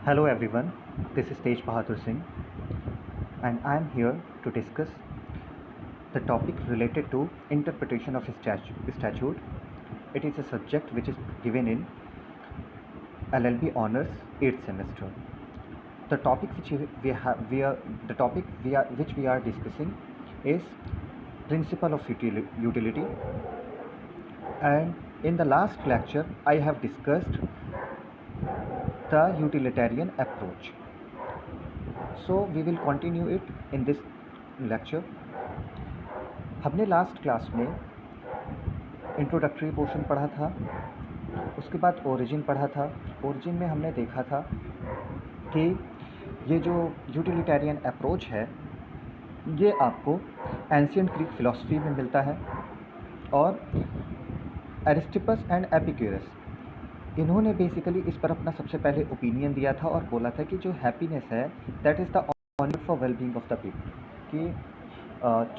Hello everyone, this is Tej Bahadur Singh and I am here to discuss the topic related to interpretation of statute. It is a subject which is given in LLB Honors 8th semester. The topic which we are discussing is principle of utility, and in the last lecture I have discussed the utilitarian approach. So we will continue it in this lecture. हमने last class में introductory portion पढ़ा था, उसके बाद origin पढ़ा था। Origin में हमने देखा था कि ये जो यूटिलिटेरियन अप्रोच है ये आपको एंशिएंट ग्रीक फिलॉसफी में मिलता है, और एरिस्टिपस एंड एपिक्यूरस इन्होंने बेसिकली इस पर अपना सबसे पहले ओपिनियन दिया था और बोला था कि जो हैप्पीनेस है that is the only for well being of the people, कि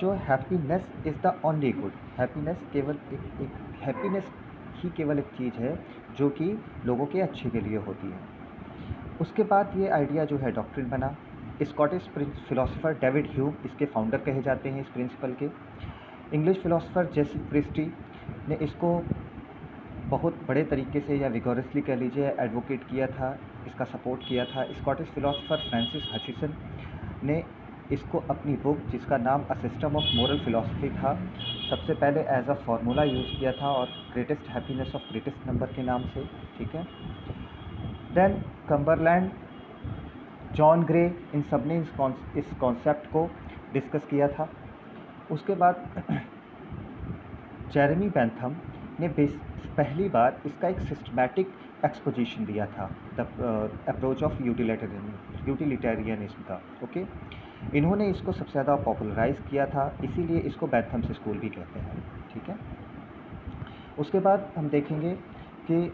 जो happiness is the only good. Happiness केवल एक हैप्पीनेस ही केवल एक चीज़ है जो कि लोगों के अच्छे के लिए होती है। उसके बाद ये आइडिया जो है डॉक्ट्रिन बना। स्कॉटिश फिलोसोफर डेविड ह्यूम इसके फाउंडर कहे जाते हैं इस प्रिंसिपल के। इंग्लिश फिलोसोफर जेसी क्रिस्टी ने इसको बहुत बड़े तरीके से या विगोरसली कह लीजिए एडवोकेट किया था, इसका सपोर्ट किया था। स्कॉटिश फिलोसोफर फ्रांसिस हचिसन ने इसको अपनी बुक जिसका नाम a system of moral philosophy था सबसे पहले एज अ फार्मूला यूज़ किया था, और greatest happiness of greatest number के नाम से, ठीक है। देन कम्बरलैंड, जॉन ग्रे, इन सब ने इस कॉन्सेप्ट को डिस्कस किया था। उसके बाद जेरेमी बेंथम ने पहली बार इसका एक सिस्टमैटिक एक्सपोजिशन दिया था, द अप्रोच ऑफ यूटिलिटेरियनिज्म का, ओके। इन्होंने इसको सबसे ज़्यादा पॉपुलराइज किया था, इसीलिए इसको बेंथम्स स्कूल भी कहते हैं, ठीक है। उसके बाद हम देखेंगे कि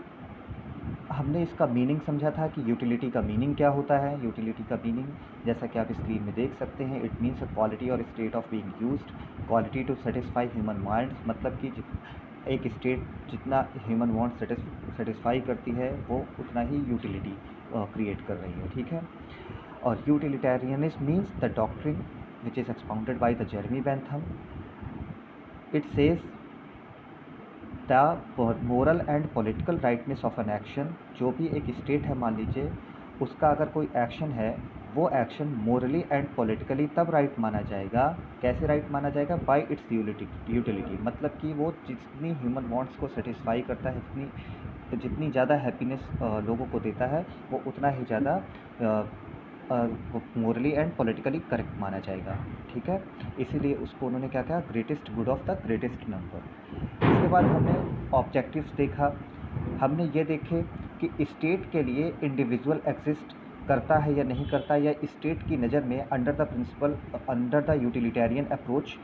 हमने इसका मीनिंग समझा था कि यूटिलिटी का मीनिंग क्या होता है। यूटिलिटी का मीनिंग जैसा कि आप स्क्रीन में देख सकते हैं, it means a quality or state of being used, quality to satisfy human minds, मतलब कि एक स्टेट जितना ह्यूमन वांट सेटिस्फाई करती है वो उतना ही यूटिलिटी क्रिएट कर रही है, ठीक है। और utilitarianism means the doctrine which is expounded by the Jeremy Bentham. It says the moral and political rightness of an action, जो भी एक स्टेट है मान लीजिए, उसका अगर कोई एक्शन है वो एक्शन मोरली एंड पॉलिटिकली तब राइट माना जाएगा। कैसे राइट माना जाएगा? बाय इट्स यूटिलिटी, मतलब कि वो जितनी ह्यूमन वांट्स को सेटिस्फाई करता है, जितनी ज़्यादा हैप्पीनेस लोगों को देता है, वो उतना ही ज़्यादा मोरली एंड पॉलिटिकली करेक्ट माना जाएगा, ठीक है। इसीलिए उसको उन्होंने क्या कहा? Greatest good of the greatest number. इसके बाद हमने ऑब्जेक्टिव्स देखा। हमने ये देखे कि स्टेट के लिए इंडिविजुअल एग्जिस्ट करता है या नहीं करता, या स्टेट की नज़र में under the principle, under the utilitarian approach,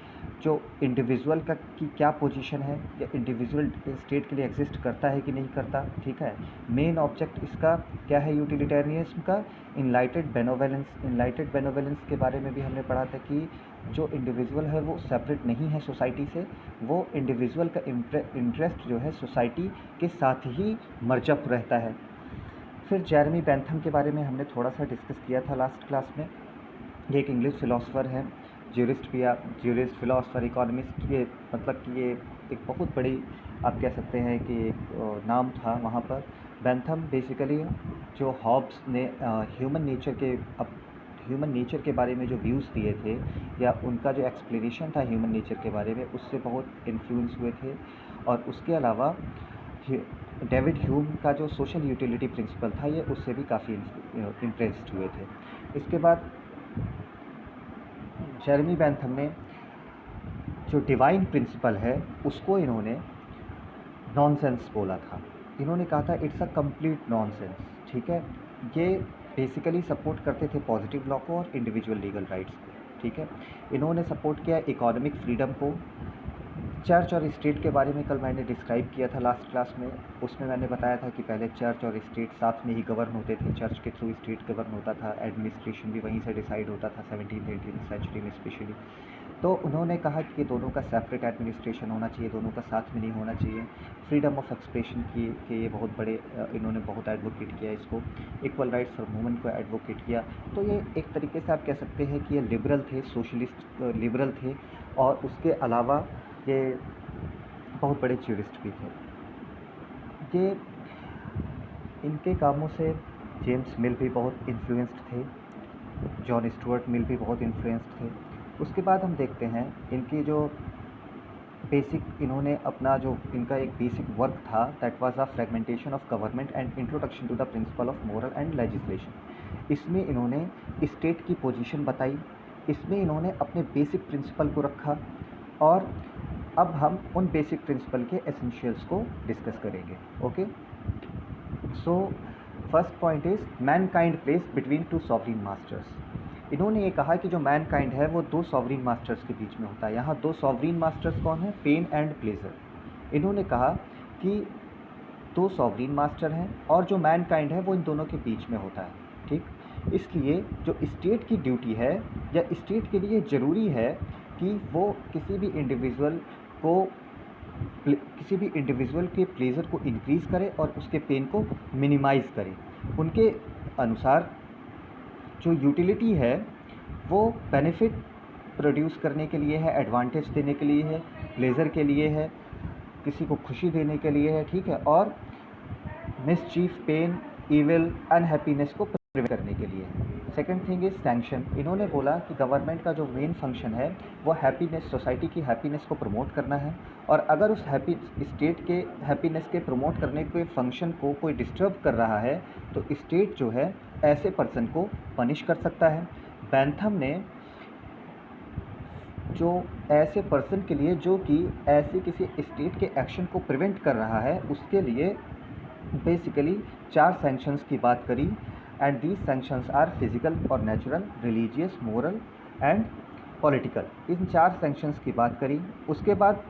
जो इंडिविजुअल का की क्या पोजीशन है, या इंडिविजुअल स्टेट के लिए एग्जिस्ट करता है कि नहीं करता, ठीक है। मेन ऑब्जेक्ट इसका क्या है यूटिलिटेरियनिज्म का? इनलाइटेड बेनोवेलेंस। इनलाइटेड बेनोवेलेंस के बारे में भी हमने पढ़ा था कि जो इंडिविजुअल है वो सेपरेट नहीं है सोसाइटी से, वो इंडिविजुअल का इंटरेस्ट जो है सोसाइटी के साथ ही मर्जअप रहता है। फिर जेरेमी बेंथम के बारे में हमने थोड़ा सा डिस्कस किया था लास्ट क्लास में। ये एक इंग्लिश फ़िलासफ़र हैं, ज्यूरिस्ट फिलोसफर इकोनॉमिस्ट, ये मतलब कि ये एक बहुत बड़ी आप कह सकते हैं कि एक नाम था वहाँ पर। बेंथम बेसिकली जो हॉब्स ने ह्यूमन नेचर के बारे में जो व्यूज़ दिए थे, या उनका जो एक्सप्लेनेशन था ह्यूमन नेचर के बारे में, उससे बहुत इन्फ्लुएंस हुए थे। और उसके अलावा डेविड ह्यूम का जो सोशल यूटिलिटी प्रिंसिपल था, ये उससे भी काफ़ी इम्प्रेस्ड हुए थे। इसके बाद जेरेमी बेंथम ने जो डिवाइन प्रिंसिपल है उसको इन्होंने नॉनसेंस बोला था। इन्होंने कहा था इट्स अ कंप्लीट नॉनसेंस, ठीक है। ये बेसिकली सपोर्ट करते थे पॉजिटिव लॉ को और इंडिविजुअल लीगल राइट्स को, ठीक है। इन्होंने सपोर्ट किया इकोनॉमिक फ्रीडम को। चर्च और स्टेट के बारे में कल मैंने डिस्क्राइब किया था लास्ट क्लास में। उसमें मैंने बताया था कि पहले चर्च और स्टेट साथ में ही गवर्न होते थे, चर्च के थ्रू स्टेट गवर्न होता था, एडमिनिस्ट्रेशन भी वहीं से डिसाइड होता था 17th-18th सेंचुरी में स्पेशली। तो उन्होंने कहा कि दोनों का सेपरेट एडमिनिस्ट्रेशन होना चाहिए, दोनों का साथ में नहीं होना चाहिए। फ्रीडम ऑफ एक्सप्रेशन की के ये बहुत बड़े इन्होंने बहुत एडवोकेट किया इसको। इक्वल राइट्स फॉर वुमेन को एडवोकेट किया। तो ये एक तरीके से आप कह सकते हैं कि ये लिबरल थे, सोशलिस्ट लिबरल थे, और उसके अलावा ये बहुत बड़े ज्यूरिस्ट भी थे। ये इनके कामों से जेम्स मिल भी बहुत इन्फ्लुएंस्ड थे, जॉन स्टुअर्ट मिल भी बहुत इन्फ्लुएंस्ड थे। उसके बाद हम देखते हैं इनकी जो बेसिक इन्होंने अपना जो इनका एक बेसिक वर्क था, that was a fragmentation of government and introduction to the principle of moral and legislation. इसमें इन्होंने स्टेट की पोजीशन बताई, इसमें इन्होंने अपने बेसिक प्रिंसिपल को रखा, और अब हम उन बेसिक प्रिंसिपल के एसेंशियल्स को डिस्कस करेंगे। Okay, so first point is Mankind place between two sovereign masters. इन्होंने ये कहा कि जो मैनकाइंड है वो दो सॉवरिन मास्टर्स के बीच में होता है। यहाँ दो सॉवरिन मास्टर्स कौन है? Pain and pleasure. इन्होंने कहा कि दो सॉवरिन मास्टर हैं और जो मैनकाइंड है वो इन दोनों के बीच में होता है, ठीक। इसलिए जो स्टेट की ड्यूटी है या स्टेट के लिए ज़रूरी है कि वो किसी भी इंडिविजुअल के प्लेजर को इंक्रीज़ करे और उसके पेन को मिनिमाइज़ करे। उनके अनुसार जो यूटिलिटी है वो बेनिफिट प्रोड्यूस करने के लिए है, एडवांटेज देने के लिए है, प्लेजर के लिए है, किसी को खुशी देने के लिए है, ठीक है, और मिसचीफ, पेन, इविल, अनहैप्पीनेस को प्रिवेंट करने के लिए है। Second thing is sanction. इन्होंने बोला कि गवर्नमेंट का जो मेन फंक्शन है वो हैप्पीनेस, सोसाइटी की हैप्पीनेस को प्रमोट करना है, और अगर उस स्टेट के हैप्पीनेस के प्रमोट करने के फंक्शन को कोई डिस्टर्ब कर रहा है तो स्टेट जो है ऐसे पर्सन को पनिश कर सकता है। बैंथम ने जो ऐसे पर्सन के लिए जो कि ऐसे किसी स्टेट के एक्शन को प्रिवेंट कर रहा है उसके लिए बेसिकली 4 सैंक्शंस की बात करी, and these sanctions are physical और natural, religious, moral and political. इन 4 सैंक्शंस की बात करी। उसके बाद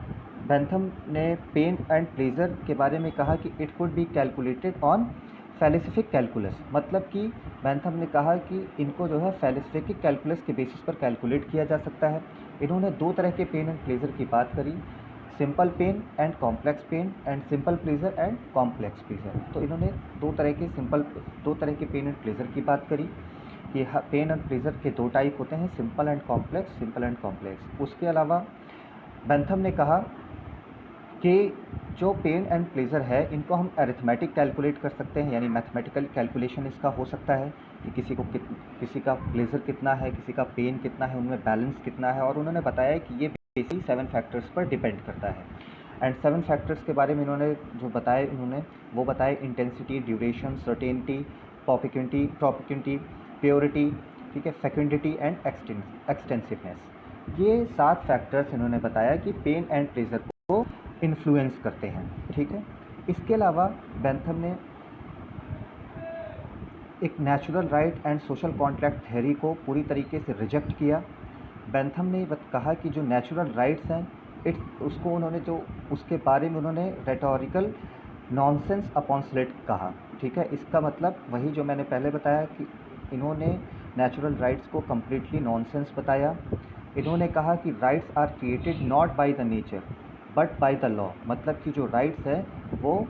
बैंथम ने पेन एंड प्लेजर के बारे में कहा कि it could be calculated on felicific calculus. मतलब कि बैंथम ने कहा कि इनको जो है फैलिसिफिक कैलकुलस के बेसिस पर कैलकुलेट किया जा सकता है। इन्होंने 2 तरह के पेन एंड प्लेजर की बात करी, simple pain and complex pain, and simple pleasure and complex pleasure. तो इन्होंने 2 तरह के पेन एंड प्लेजर की बात करी कि पेन एंड प्लेजर के 2 टाइप होते हैं, simple and complex, simple and complex. उसके अलावा बैंथम ने कहा कि जो पेन एंड प्लेजर है इनको हम अरिथमेटिक कैलकुलेट कर सकते हैं, यानी मैथमेटिकल कैलकुलेशन इसका हो सकता है कि किसी का प्लेजर कितना है, किसी का पेन कितना है, उनमें बैलेंस कितना है, और उन्होंने बताया कि ये बेसिकली 7 फैक्टर्स पर डिपेंड करता है। एंड 7 फैक्टर्स के बारे में इन्होंने जो बताए वो बताए इंटेंसिटी, ड्यूरेशन, सर्टेनिटी, प्रोपिक्विटी, प्योरिटी, ठीक है, फेकेंडिटी एंड एक्सटेंसिवनेस। ये 7 फैक्टर्स इन्होंने बताया कि पेन एंड प्लेजर को इन्फ्लुएंस करते हैं, ठीक है। इसके अलावा बैंथम ने एक natural right and social contract theory को पूरी तरीके से रिजेक्ट किया। बैंथम ने कहा कि जो नेचुरल राइट्स हैं उसको उन्होंने जो उसके बारे में उन्होंने रेटोरिकल नॉनसेंस अपॉन स्लेट कहा, ठीक है। इसका मतलब वही जो मैंने पहले बताया कि इन्होंने नेचुरल राइट्स को कम्प्लीटली नॉनसेंस बताया। इन्होंने कहा कि rights are created not by the nature but by the law. मतलब कि जो राइट्स है वो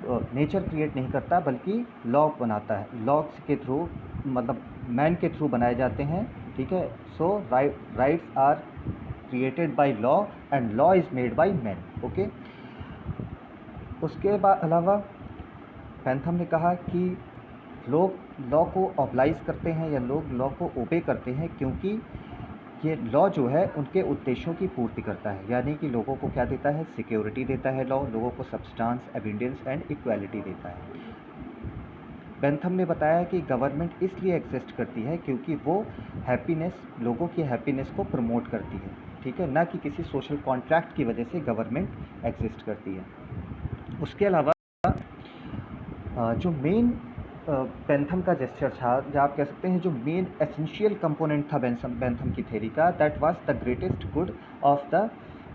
नेचर क्रिएट नहीं करता बल्कि लॉ बनाता है, लॉ के थ्रू, मतलब मैन के थ्रू बनाए जाते हैं, ठीक है। So rights are created by law and law is made by man, okay. उसके अलावा बैंथम ने कहा कि लोग लॉ को ऑब्लाइज करते हैं या लोग लॉ को ओबे करते हैं क्योंकि ये लॉ जो है उनके उद्देश्यों की पूर्ति करता है, यानी कि लोगों को क्या देता है? सिक्योरिटी देता है लॉ, लोगों को सब्सटेंस, एविडेंस एंड इक्वालिटी देता है। बैंथम ने बताया कि गवर्नमेंट इसलिए एग्जिस्ट करती है क्योंकि वो हैप्पीनेस, लोगों की हैप्पीनेस को प्रमोट करती है, ठीक है, ना कि किसी सोशल कॉन्ट्रैक्ट की वजह से गवर्नमेंट एग्जिस्ट करती है। उसके अलावा जो मेन बैंथम का जेस्चर था, या आप कह सकते हैं जो मेन एसेंशियल कंपोनेंट था बैंथम की थ्योरी का, that was the greatest good of the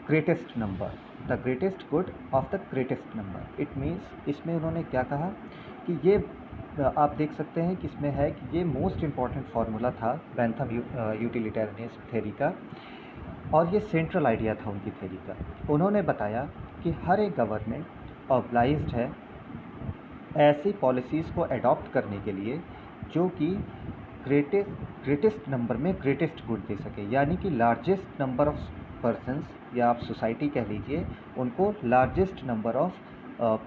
greatest number, the greatest good of the greatest number. It means इसमें उन्होंने क्या कहा कि ये आप देख सकते हैं कि इसमें है कि ये मोस्ट इम्पॉर्टेंट फार्मूला था बैंथम यूटिलिटेरियनिस्ट थ्योरी का, और ये सेंट्रल आइडिया था उनकी थ्योरी का। उन्होंने बताया कि हर एक गवर्नमेंट ऑब्लाइज्ड है ऐसी पॉलिसीज़ को अडॉप्ट करने के लिए जो कि ग्रेटेस्ट नंबर में ग्रेटेस्ट गुड दे सके, यानी कि लार्जेस्ट नंबर ऑफ पर्सन्स या आप सोसाइटी कह लीजिए उनको largest number of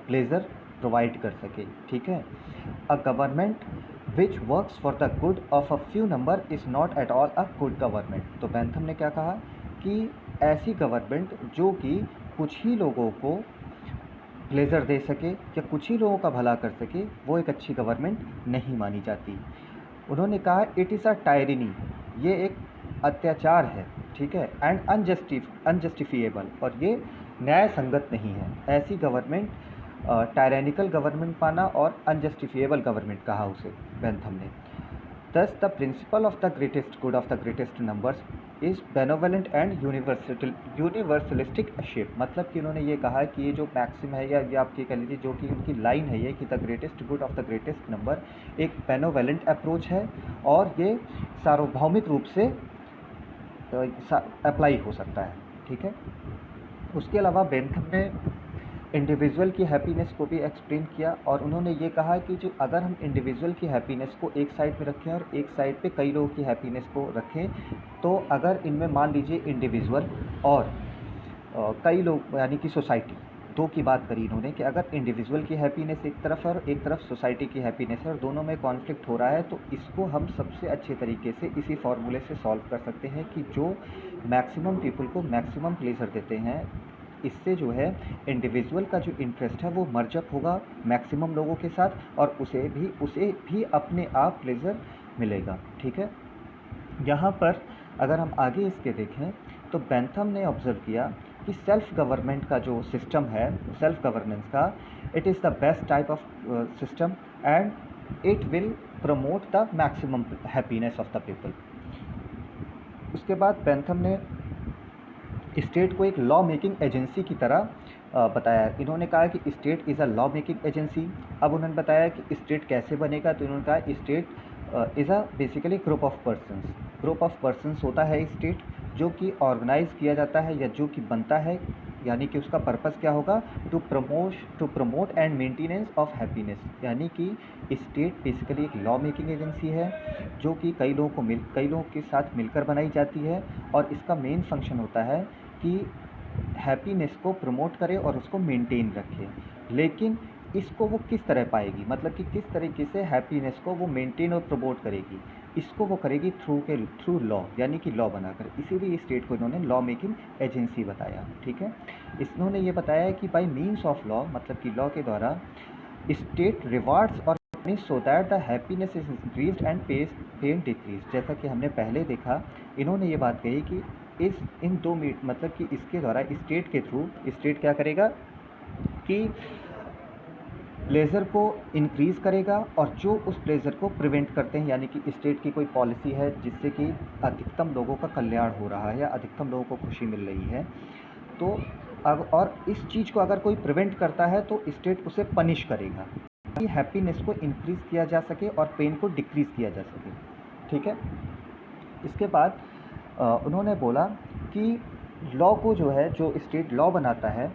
pleasure provide कर सके। ठीक है, a government which works for the good of a few number is not at all a good government. तो बेंथम ने क्या कहा कि ऐसी गवर्नमेंट जो कि कुछ ही लोगों को प्लेजर दे सके या कुछ ही लोगों का भला कर सके, वो एक अच्छी गवर्नमेंट नहीं मानी जाती। उन्होंने कहा इट इज़ अ टायरनी, ये एक अत्याचार है, ठीक है, एंड अनजस्टिफिएबल, और ये न्याय संगत नहीं है। ऐसी गवर्नमेंट टायरेनिकल गवर्नमेंट पाना और अनजस्टिफिएबल गवर्नमेंट कहा उसे बेंथम ने। Thus, the principle of the greatest good of the greatest numbers is benevolent and universalistic shape। मतलब कि उन्होंने ये कहा कि ये जो मैक्सिम है या ये आप ये कह लीजिए जो कि उनकी लाइन है ये कि the greatest good of the greatest number एक बेनोवेलेंट अप्रोच है और ये सार्वभौमिक रूप से अप्लाई हो सकता है। ठीक है, उसके अलावा बेंथम ने इंडिविजुअल की हैप्पीनेस को भी एक्सप्लेन किया और उन्होंने ये कहा कि जो अगर हम इंडिविजुअल की हैप्पीनेस को एक साइड में रखें और एक साइड पे कई लोगों की हैप्पीनेस को रखें, तो अगर इनमें मान लीजिए इंडिविजुअल और कई लोग यानी कि सोसाइटी, दो की बात करी इन्होंने कि अगर इंडिविजुअल की हैप्पीनेस एक तरफ है और एक तरफ सोसाइटी की हैप्पीनेस है और दोनों में कॉन्फ्लिक्ट हो रहा है, तो इसको हम सबसे अच्छे तरीके से इसी फार्मूले से सॉल्व कर सकते हैं कि जो मैक्सिमम पीपल को मैक्सिमम प्लेजर देते हैं, इससे जो है इंडिविजुअल का जो इंटरेस्ट है वो मर्जअप होगा मैक्सिमम लोगों के साथ और उसे भी अपने आप प्लेजर मिलेगा। ठीक है, यहाँ पर अगर हम आगे इसके देखें तो बेंथम ने ऑब्जर्व किया कि सेल्फ गवर्नमेंट का जो सिस्टम है, सेल्फ गवर्नेंस का, it is the best type of system and it will promote the maximum happiness of the people. उसके बाद बेंथम ने स्टेट को एक लॉ मेकिंग एजेंसी की तरह बताया। इन्होंने कहा कि state is a law making agency. अब उन्होंने बताया कि स्टेट कैसे बनेगा, तो इन्होंने कहा state is a basically group of persons. Group of persons होता है स्टेट जो कि ऑर्गेनाइज किया जाता है या जो कि बनता है, यानी कि उसका पर्पस क्या होगा, to promote and maintenance of happiness. यानी कि स्टेट बेसिकली एक लॉ मेकिंग एजेंसी है जो कि कई लोगों के साथ मिलकर बनाई जाती है और इसका मेन फंक्शन होता है कि हैप्पीनेस को प्रमोट करे और उसको मेंटेन रखे। लेकिन इसको वो किस तरह पाएगी, मतलब कि किस तरीके से हैप्पीनेस को वो मेंटेन और प्रमोट करेगी, इसको वो करेगी थ्रू लॉ, यानी कि लॉ बनाकर। इसीलिए स्टेट को इन्होंने लॉ मेकिंग एजेंसी बताया। ठीक है, इन्होंने ये बताया कि बाय मीन्स ऑफ लॉ, मतलब कि लॉ के द्वारा स्टेट रिवार्ड्स और so that the happiness is increased and pain decrease. जैसा कि हमने पहले देखा, इन्होंने ये बात कही कि इन दो मतलब कि इसके द्वारा स्टेट के थ्रू स्टेट क्या करेगा कि प्लेजर को इंक्रीज़ करेगा और जो उस प्लेजर को प्रिवेंट करते हैं, यानी कि स्टेट की कोई पॉलिसी है जिससे कि अधिकतम लोगों का कल्याण हो रहा है या अधिकतम लोगों को खुशी मिल रही है, तो अब और इस चीज़ को अगर कोई प्रिवेंट करता है तो स्टेट उसे पनिश करेगा कि हैप्पीनेस को इंक्रीज़ किया जा सके और पेन को डिक्रीज़ किया जा सके। ठीक है, इसके बाद उन्होंने बोला कि लॉ को जो है, जो स्टेट लॉ बनाता है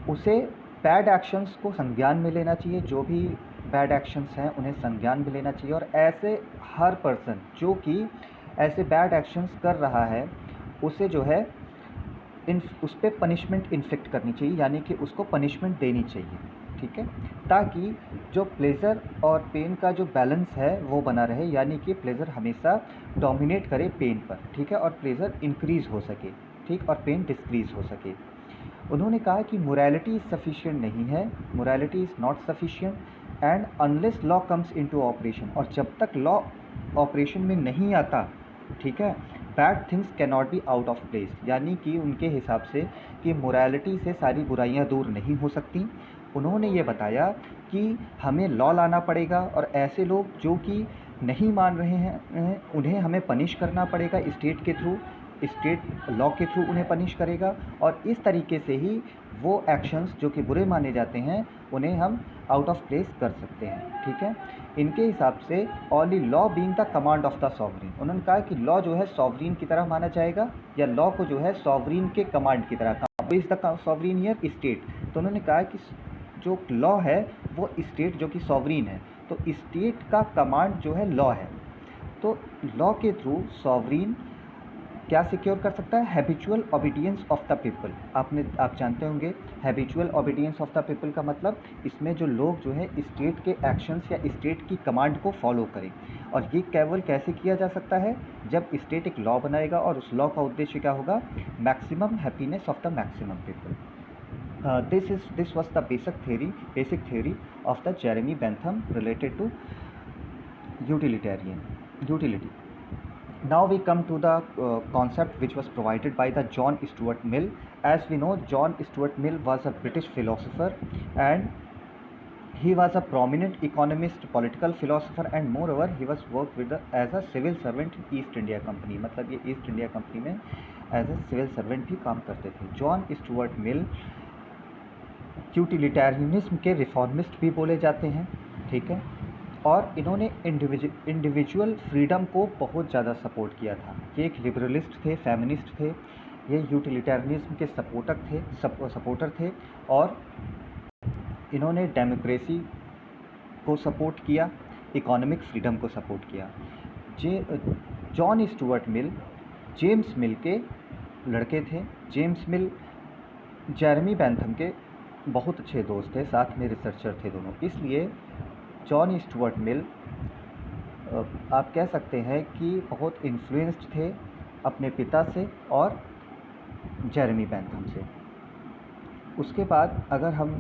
उसे बैड एक्शंस को संज्ञान में लेना चाहिए, जो भी बैड एक्शंस हैं उन्हें संज्ञान में लेना चाहिए और ऐसे हर पर्सन जो कि ऐसे बैड एक्शंस कर रहा है उसे जो है उस पर पनिशमेंट इन्फिक्ट करनी चाहिए, यानी कि उसको पनिशमेंट देनी चाहिए। ठीक है, ताकि जो प्लेज़र और पेन का जो बैलेंस है वो बना रहे, यानी कि प्लेज़र हमेशा डोमिनेट करे पेन पर, ठीक है, और प्लेज़र इंक्रीज़ हो सके, ठीक, और पेन डिक्रीज़ हो सके। उन्होंने कहा कि मोरालिटी इज़ सफिशिएंट नहीं है, morality is not sufficient and unless law comes into operation, और जब तक लॉ ऑपरेशन में नहीं आता, ठीक है, bad things can not be out of place. यानी कि उनके हिसाब से कि मोरालिटी से सारी बुराइयां दूर नहीं हो सकती। उन्होंने ये बताया कि हमें लॉ लाना पड़ेगा और ऐसे लोग जो कि नहीं मान रहे हैं उन्हें हमें पनिश करना पड़ेगा स्टेट के थ्रू, स्टेट लॉ के थ्रू उन्हें पनिश करेगा, और इस तरीके से ही वो एक्शंस जो कि बुरे माने जाते हैं उन्हें हम आउट ऑफ प्लेस कर सकते हैं। ठीक है, इनके हिसाब से only law being the command of the sovereign, उन्होंने कहा कि लॉ जो है सॉवरीन की तरह माना जाएगा, या लॉ को जो है सॉवरीन के कमांड की तरह, इज द सॉवरीन हियर स्टेट। तो उन्होंने कहा कि जो लॉ है वो स्टेट जो कि सॉवरीन है, तो स्टेट का कमांड जो है लॉ है। तो लॉ के थ्रू सॉवरीन क्या सिक्योर कर सकता है? Habitual obedience of the people. आप जानते होंगे habitual obedience of the people का मतलब इसमें जो लोग जो है स्टेट के एक्शंस या स्टेट की कमांड को फॉलो करें, और ये केवल कैसे किया जा सकता है? जब स्टेट एक लॉ बनाएगा, और उस लॉ का उद्देश्य क्या होगा? Maximum happiness of the maximum people. This was the basic theory of the Jeremy Bentham related to utility. Now we come to the concept which was provided by the John Stuart Mill. As we know, John Stuart Mill was a British philosopher, and he was a prominent economist, political philosopher, and moreover he was worked with as a civil servant in East India Company. मतलब ये east India company में as a civil servant भी काम करते थे। John Stuart Mill utilitarianism के reformist भी बोले जाते हैं। ठीक है, और इन्होंने इंडिविजुअल फ्रीडम को बहुत ज़्यादा सपोर्ट किया था। ये एक लिबरलिस्ट थे, फेमिनिस्ट थे, ये यूटिलिटेरियनिज्म के सपोर्टर थे, और इन्होंने डेमोक्रेसी को सपोर्ट किया, इकोनॉमिक फ्रीडम को सपोर्ट किया। जॉन स्टुअर्ट मिल जेम्स मिल के लड़के थे। जेम्स मिल जेरेमी बेंथम के बहुत अच्छे दोस्त थे, साथ में रिसर्चर थे दोनों। इसलिए जॉन स्टुअर्ट मिल आप कह सकते हैं कि बहुत इन्फ्लुएंस्ड थे अपने पिता से और जेरेमी बेंथम से। उसके बाद अगर हम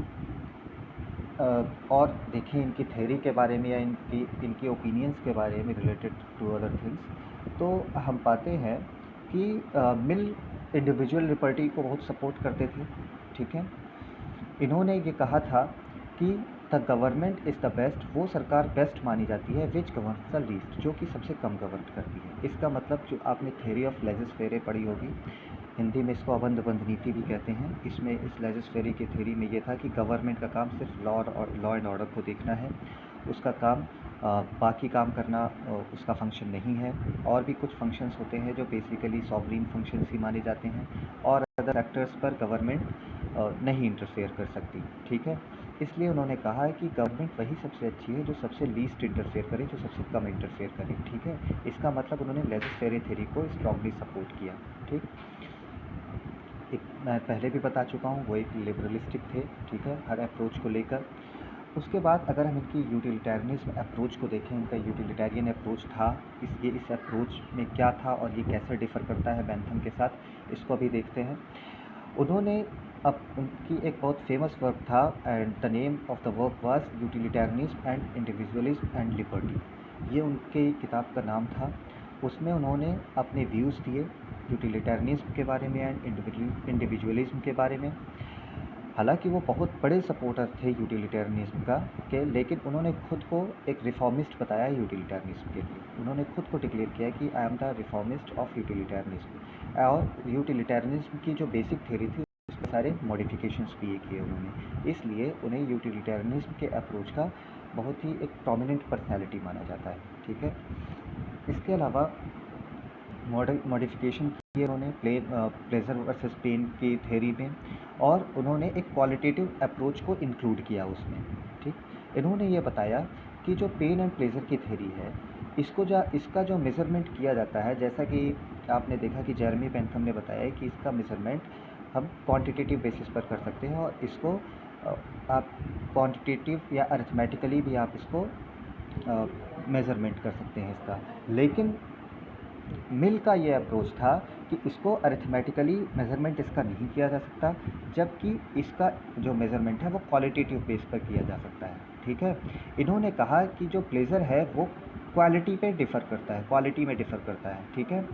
और देखें इनकी थ्योरी के बारे में, या इनकी ओपिनियंस के बारे में रिलेटेड टू अदर थिंग्स, तो हम पाते हैं कि मिल इंडिविजुअल लिबर्टी को बहुत सपोर्ट करते थे। ठीक है, इन्होंने ये कहा था कि the government is the best, वो सरकार बेस्ट मानी जाती है विच गवर्न्स द लीस्ट, जो कि सबसे कम गवर्न करती है। इसका मतलब जो आपने थ्योरी ऑफ लेजिस फेरे पढ़ी होगी, हिंदी में इसको अबंध बंध नीति भी कहते हैं। इसमें इस लेजिस फेरे की थ्योरी में ये था कि गवर्नमेंट का काम सिर्फ लॉ एंड ऑर्डर को देखना है, उसका काम बाकी काम करना उसका फंक्शन नहीं है। और भी कुछ फंक्शंस होते हैं जो बेसिकली सॉवरीन फंक्शंस ही माने जाते हैं, और अदर सेक्टर्स पर गवर्नमेंट नहीं इंटरफेयर कर सकती। ठीक है, इसलिए उन्होंने कहा है कि गवर्नमेंट वही सबसे अच्छी है जो सबसे लीस्ट इंटरफेयर करे, जो सबसे कम इंटरफेयर करे। ठीक है, इसका मतलब उन्होंने लेजिस फेरे थ्योरी को स्ट्रांगली सपोर्ट किया। ठीक, एक मैं पहले भी बता चुका हूँ, वो एक लिबरलिस्टिक थे। ठीक है, हर अप्रोच को लेकर। उसके बाद अगर हम इनकी यूटिलिटेरियनिज्म अप्रोच को देखें, इनका यूटिलिटेरियन अप्रोच था, इस अप्रोच में क्या था और ये कैसे डिफ़र करता है बेंथम के साथ, इसको अभी देखते हैं। उन्होंने अब उनकी एक बहुत फेमस वर्क था, and the name of the work was utilitarianism and individualism and liberty. ये उनके किताब का नाम था। उसमें उन्होंने अपने व्यूज़ दिए यूटिलिटेरियनिज्म के बारे में एंड इंडिविजुअलिज्म के बारे में। हालांकि वो बहुत बड़े सपोर्टर थे यूटिलिटेरियनिज्म के, लेकिन उन्होंने खुद को एक रिफॉर्मिस्ट बताया यूटिलिटेरियनिज्म के लिए। उन्होंने खुद को डिक्लेयर किया कि I am the reformist of utilitarianism, और यूटिलिटेरियनिज्म की जो बेसिक थ्योरी थी उसके सारे मॉडिफिकेशंस भी किए उन्होंने। इसलिए उन्हें यूटिलिटेरियनिज्म के अप्रोच का बहुत ही एक प्रोमिनेंट पर्सनैलिटी माना जाता है। ठीक है, इसके अलावा मॉडिफिकेशन किए उन्होंने प्लेजर वर्सेस पेन की थ्योरी में, और उन्होंने एक क्वालिटेटिव अप्रोच को इंक्लूड किया उसमें। ठीक, इन्होंने ये बताया कि जो पेन एंड प्लेजर की थ्योरी है, इसका जो मेज़रमेंट किया जाता है, जैसा कि आपने देखा कि जेरेमी बेंथम ने बताया कि इसका मेज़रमेंट हम क्वांटिटेटिव बेसिस पर कर सकते हैं, और इसको आप क्वांटिटेटिव या अरिथमेटिकली भी आप इसको मेज़रमेंट कर सकते हैं इसका। लेकिन मिल का ये अप्रोच था कि इसको अरिथमेटिकली मेज़रमेंट इसका नहीं किया जा सकता, जबकि इसका जो मेज़रमेंट है वो क्वालिटेटिव बेस पर किया जा सकता है। ठीक है, इन्होंने कहा कि जो प्लेजर है वो क्वालिटी पे डिफ़र करता है, क्वालिटी में डिफ़र करता है। ठीक है,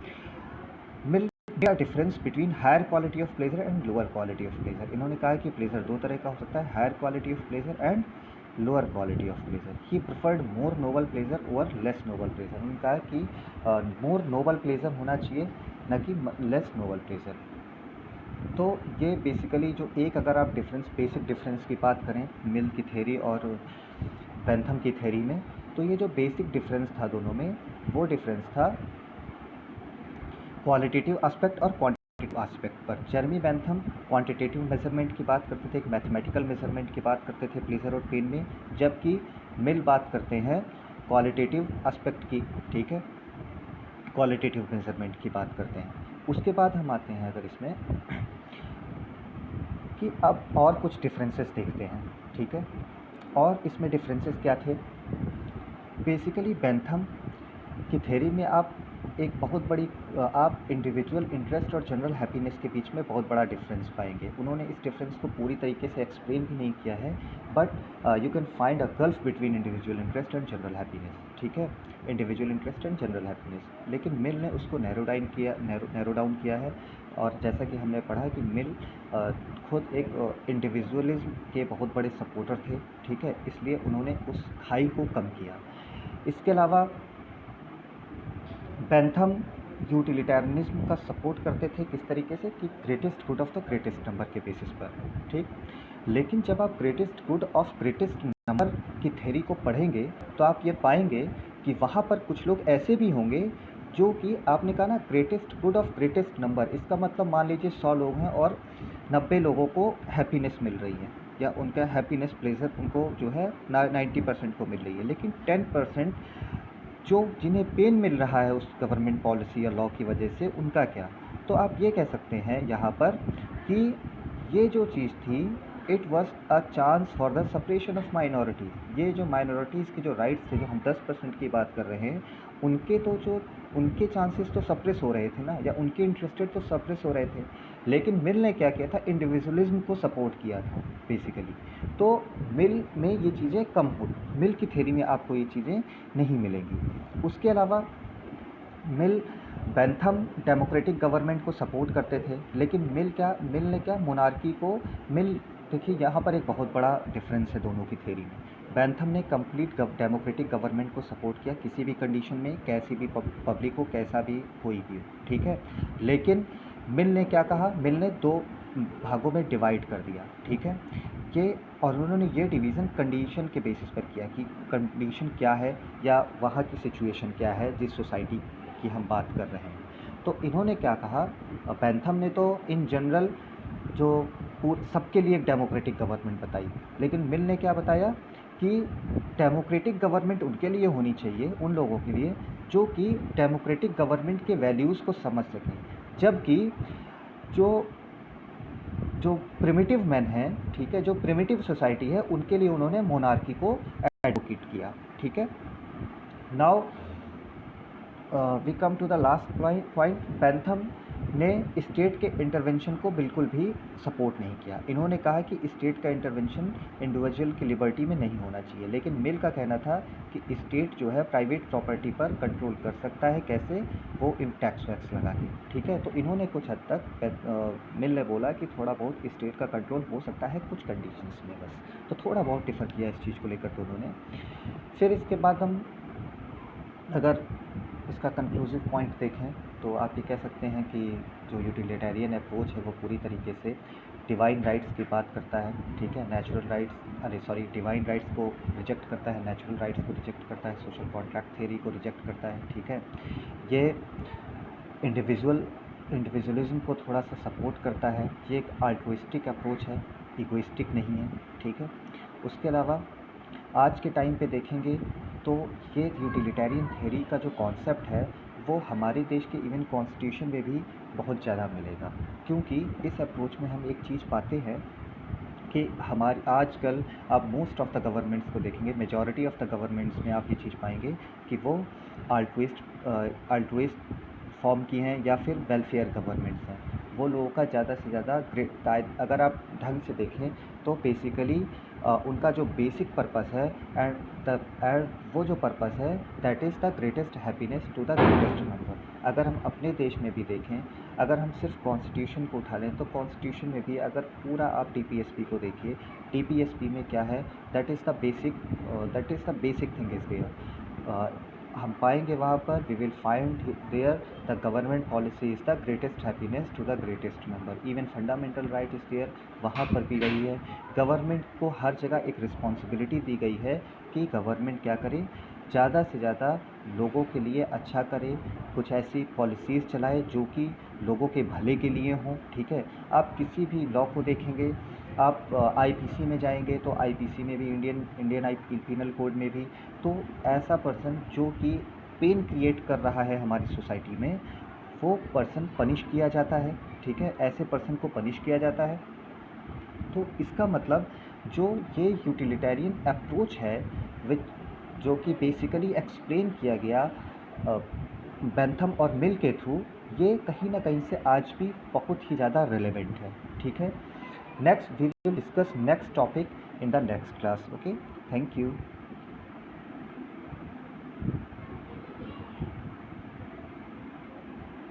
Mill difference between higher quality of pleasure and lower quality of pleasure. इन्होंने कहा कि प्लेजर दो तरह का हो सकता है, higher quality of pleasure and lower quality of pleasure. He preferred more noble pleasure over less noble pleasure. उन्होंने कहा कि मोर नोबल प्लेजर होना चाहिए ना कि लेस नोबल प्लेजर। तो ये बेसिकली जो एक अगर आप बेसिक डिफरेंस की बात करें मिल की थ्योरी और बेंथम की थ्योरी में, तो ये जो बेसिक डिफरेंस था दोनों में, वो डिफरेंस था क्वालिटेटिव एस्पेक्ट और क्वांटिटेटिव एस्पेक्ट पर। जेरेमी बेंथम क्वांटिटेटिव मेजरमेंट की बात करते थे, एक मैथमेटिकल मेजरमेंट की बात करते थे प्लेजर और पेन में, जबकि मिल बात करते हैं क्वालिटेटिव एस्पेक्ट की, ठीक है, क्वालिटेटिव मेजरमेंट की बात करते हैं। उसके बाद हम आते हैं अगर इसमें कि अब और कुछ डिफरेंसेस देखते हैं, ठीक है। और इसमें डिफरेंसेस क्या थे? बेसिकली बेंथम की थ्योरी में आप एक बहुत बड़ी आप इंडिविजुअल इंटरेस्ट और जनरल हैप्पीनेस के बीच में बहुत बड़ा डिफरेंस पाएंगे। उन्होंने इस डिफरेंस को पूरी तरीके से एक्सप्लेन भी नहीं किया है, but you can find a gulf between individual interest and general happiness, ठीक है, individual interest and general happiness. लेकिन मिल ने उसको नैरो डाउन किया है। और जैसा कि हमने पढ़ा कि मिल खुद एक इंडिविजुअलिज्म के बहुत बड़े सपोर्टर थे, ठीक है, इसलिए उन्होंने उस खाई को कम किया। इसके अलावा बेंथम यूटिलिटेरियनिज्म का सपोर्ट करते थे, किस तरीके से कि greatest good of the greatest number के बेसिस पर, ठीक। लेकिन जब आप greatest good of greatest number की थ्योरी को पढ़ेंगे तो आप ये पाएंगे कि वहाँ पर कुछ लोग ऐसे भी होंगे जो कि आपने कहा ना greatest good of greatest number, इसका मतलब मान लीजिए 100 लोग हैं और 90 लोगों को हैप्पीनेस मिल रही है, या उनका हैप्पीनेस प्लेजर उनको जो है 90% को मिल रही है, लेकिन 10% जो जिन्हें पेन मिल रहा है उस गवर्नमेंट पॉलिसी या लॉ की वजह से, उनका क्या? तो आप ये कह सकते हैं यहाँ पर कि ये जो चीज़ थी, it was a chance for the separation of minorities. ये जो माइनॉरिटीज़ के जो राइट्स थे, जो हम 10% की बात कर रहे हैं, उनके चांसेस तो सप्रेस हो रहे थे ना, या उनके इंटरेस्टेड तो सप्रेस हो रहे थे। लेकिन मिल ने क्या किया था? इंडिविजुअलिज्म को सपोर्ट किया था बेसिकली। तो मिल में ये चीज़ें कम हो, मिल की थ्योरी में आपको ये चीज़ें नहीं मिलेंगी। उसके अलावा बेंथम डेमोक्रेटिक गवर्नमेंट को सपोर्ट करते थे, लेकिन मिल ने क्या मोनार्की को देखिए यहाँ पर एक बहुत बड़ा डिफरेंस है दोनों की थ्योरी में। बेंथम ने कंप्लीट डेमोक्रेटिक गवर्नमेंट को सपोर्ट किया, किसी भी कंडीशन में, कैसी भी पब्लिक हो, कैसा भी कोई भी हो, ठीक है। लेकिन मिल ने क्या कहा? मिल ने 2 भागों में डिवाइड कर दिया, ठीक है, ये। और उन्होंने ये डिवीज़न कंडीशन के बेसिस पर किया कि कंडीशन क्या है या वहाँ की सिचुएशन क्या है जिस सोसाइटी की हम बात कर रहे हैं। तो इन्होंने क्या कहा? बेंथम ने तो इन जनरल जो सबके लिए एक डेमोक्रेटिक गवर्नमेंट बताई, लेकिन मिल ने क्या बताया कि डेमोक्रेटिक गवर्नमेंट उनके लिए होनी चाहिए, उन लोगों के लिए जो कि डेमोक्रेटिक गवर्नमेंट के वैल्यूज़ को समझ सकें, जबकि जो प्रिमिटिव मैन हैं, ठीक है, जो प्रिमिटिव सोसाइटी है, उनके लिए उन्होंने मोनार्की को एडवोकेट किया, ठीक है। Now we come to the last point. Bentham ने स्टेट के इंटरवेंशन को बिल्कुल भी सपोर्ट नहीं किया। इन्होंने कहा कि स्टेट का इंटरवेंशन इंडिविजुअल की लिबर्टी में नहीं होना चाहिए, लेकिन मिल का कहना था कि स्टेट जो है प्राइवेट प्रॉपर्टी पर कंट्रोल कर सकता है, कैसे? वो टैक्स वैक्स लगा के, ठीक है। तो इन्होंने कुछ हद तक मिल ने बोला कि थोड़ा बहुत स्टेट का कंट्रोल हो सकता है कुछ कंडीशंस में बस, तो थोड़ा बहुत डिफर किया इस चीज़ को लेकर दोनों ने। फिर इसके बाद हम अगर इसका कंक्लूसिव पॉइंट देखें तो आप ये कह सकते हैं कि जो यूटिलिटेरियन अप्रोच है वो पूरी तरीके से डिवाइन राइट्स की बात करता है, ठीक है, डिवाइन राइट्स को रिजेक्ट करता है, नेचुरल राइट्स को रिजेक्ट करता है, सोशल कॉन्ट्रैक्ट थ्योरी को रिजेक्ट करता है, ठीक है। ये इंडिविजुअलिज्म को थोड़ा सा सपोर्ट करता है, ये एक अल्ट्रुइस्टिक अप्रोच है, इगोइस्टिक नहीं है, ठीक है। उसके अलावा आज के टाइम पे देखेंगे तो ये यूटिलिटेरियन थ्योरी का जो कॉन्सेप्ट है वो हमारे देश के इवन कॉन्स्टिट्यूशन में भी बहुत ज़्यादा मिलेगा, क्योंकि इस अप्रोच में हम एक चीज़ पाते हैं कि हमारे आजकल आप मोस्ट ऑफ द गवर्नमेंट्स को देखेंगे, मेजॉरिटी ऑफ द गवर्नमेंट्स में आप ये चीज़ पाएंगे कि वो अल्ट्रुइस्ट फॉर्म की हैं या फिर वेलफेयर गवर्नमेंट्स हैं। वो लोगों का ज़्यादा से ज़्यादा अगर आप ढंग से देखें तो बेसिकली उनका जो बेसिक पर्पस है एंड वो जो पर्पस है that is the greatest happiness to the greatest number. अगर हम अपने देश में भी देखें, अगर हम सिर्फ कॉन्स्टिट्यूशन को उठा लें तो कॉन्स्टिट्यूशन में भी अगर पूरा आप टीपीएसपी को देखिए, टीपीएसपी में क्या है? That is the basic thing is there. हम पाएंगे वहाँ पर we will find there the government policy is the greatest happiness to the greatest number. Even fundamental right is there, वहाँ पर भी गई है। गवर्नमेंट को हर जगह एक रिस्पॉन्सिबिलिटी दी गई है कि गवर्नमेंट क्या करे, ज़्यादा से ज़्यादा लोगों के लिए अच्छा करे, कुछ ऐसी पॉलिसीज़ चलाए जो कि लोगों के भले के लिए हों। ठीक है, आप किसी भी लॉ को देखेंगे, आप आईपीसी में जाएंगे तो आईपीसी में भी इंडियन आई पीनल कोड में भी, तो ऐसा पर्सन जो कि पेन क्रिएट कर रहा है हमारी सोसाइटी में, वो पर्सन पनिश किया जाता है। ठीक है, ऐसे पर्सन को पनिश किया जाता है। तो इसका मतलब जो ये यूटिलिटेरियन अप्रोच है विच जो कि बेसिकली एक्सप्लेन किया गया बेंथम और मिल के थ्रू, ये कहीं ना कहीं से आज भी बहुत ही ज़्यादा रिलेवेंट है। ठीक है, next we will discuss next topic in the next class. Okay, thank you.